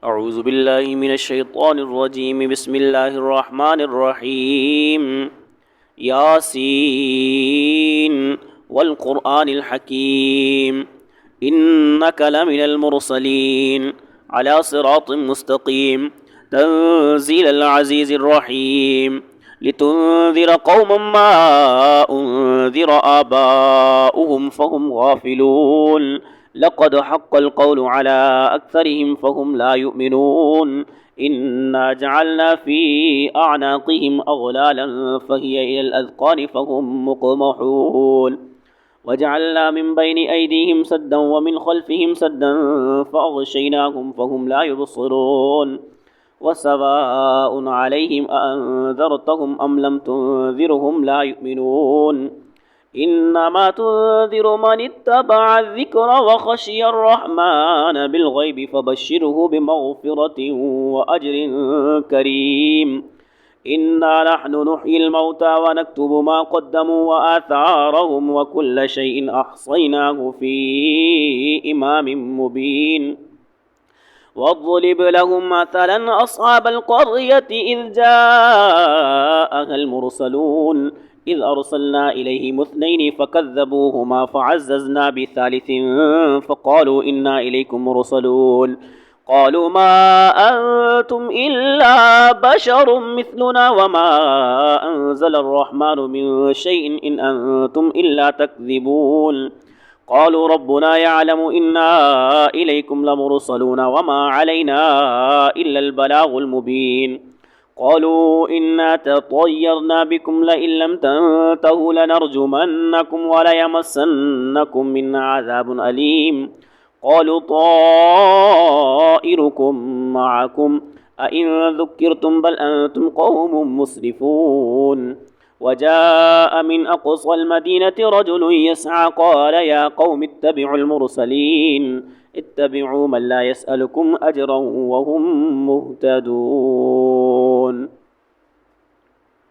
أعوذ بالله من الشيطان الرجيم بسم الله الرحمن الرحيم ياسين والقرآن الحكيم إنك لمن المرسلين على صراط مستقيم تنزيل العزيز الرحيم لتنذر قوما ما أنذر آباؤهم فهم غافلون لقد حق القول على أكثرهم فهم لا يؤمنون إنا جعلنا في أعناقهم أغلالا فهي إلى الأذقان فهم مقمحون وجعلنا من بين أيديهم سدا ومن خلفهم سدا فأغشيناهم فهم لا يبصرون وسواء عليهم أأنذرتهم أم لم تنذرهم لا يؤمنون إنما تنذر من اتبع الذكر وخشي الرحمن بالغيب فبشره بمغفرة وأجر كريم إنا نحن نحيي الموتى ونكتب ما قدموا وآثارهم وكل شيء أحصيناه في إمام مبين واضرب لهم مثلا أصحاب القرية إذ جاءها المرسلون إذ أرسلنا إليهم اثنين فكذبوهما فعززنا بثالث فقالوا إنا إليكم مرسلون قالوا ما أنتم إلا بشر مثلنا وما أنزل الرحمن من شيء إن أنتم إلا تكذبون قالوا ربنا يعلم إنا إليكم لمرسلون وما علينا إلا البلاغ المبين قالوا إنا تطيرنا بكم لئن لم تنتهوا لنرجمنكم وليمسنكم منا عذاب أليم قالوا طائركم معكم أئن ذكرتم بل أنتم قوم مسرفون وجاء من أقصى المدينة رجل يسعى قال يا قوم اتبعوا المرسلين اتبعوا من لا يسألكم أجرا وهم مهتدون.